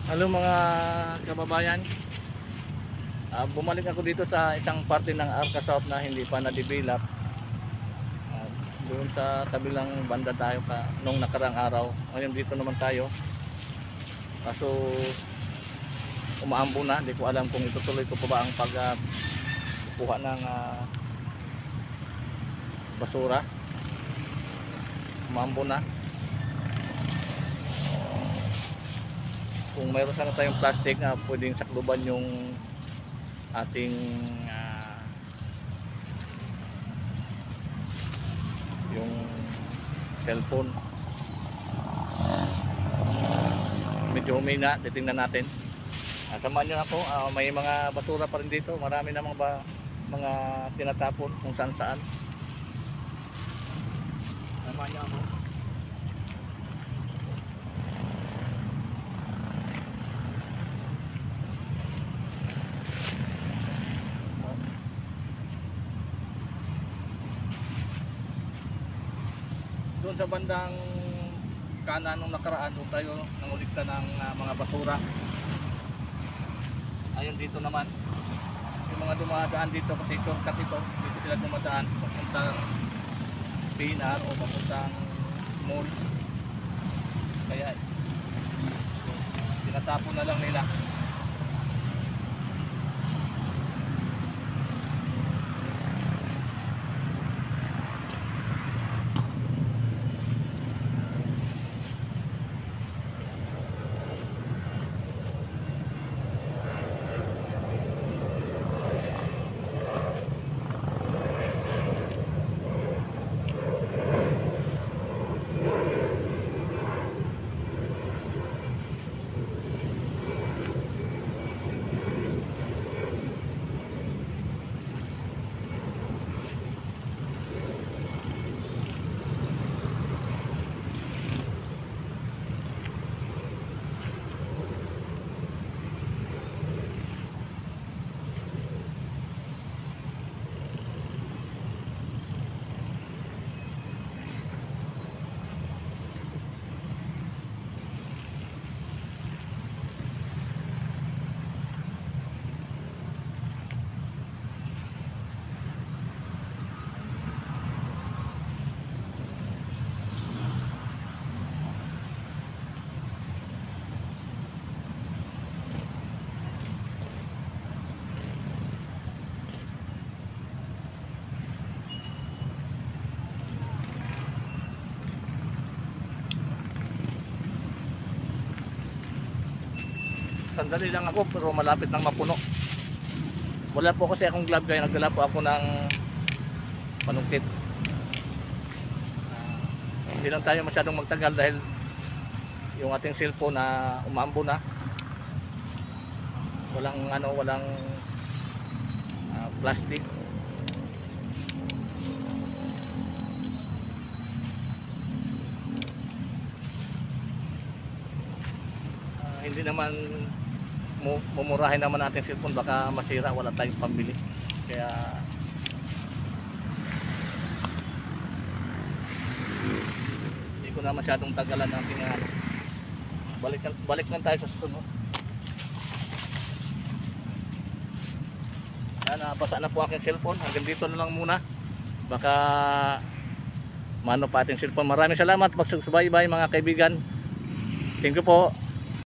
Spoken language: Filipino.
Hello mga kababayan. Bumalik ako dito sa isang parte ng Arca South na hindi pa na-develop. Doon sa kabilang banda tayo nung nakarang araw. Ngayon dito naman tayo. Kaso umaambo na. Hindi ko alam kung itutuloy ko pa ba ang pagkuha ng basura. Umaambo na. Kung mayroon sana tayong plastic na pwedeng sakluban yung ating yung cellphone, medyo humina, titingnan natin. Samahan nyo ako, may mga basura pa rin dito, marami namang mga tinatapon kung saan saan. Samahan nyo ako. Doon sa bandang kanan nung nakaraan, doon tayo nangulikta ng mga basura. Ayun dito naman yung mga dumadaan dito kasi shortcut ito. Dito sila dumadaan papuntang PNR o papuntang mall. Kaya tinatapon na lang nila. Sandali lang ako pero malapit nang mapuno. Wala po kasi akong glove kaya nagdala po ako ng panungkit. Hindi lang tayo masyadong magtagal dahil yung ating cellphone na umaambo na. Walang plastic. Hindi naman mumurahin naman natin cellphone, baka masira, wala tayong pambili. Kaya hindi ko na masyadong tagalan ng ating balik lang tayo sa susunod. Nabasa na po aking cellphone. Hanggang dito na lang muna, baka mano pa ating cellphone. Maraming salamat pagsubaybay mga kaibigan. Thank you po.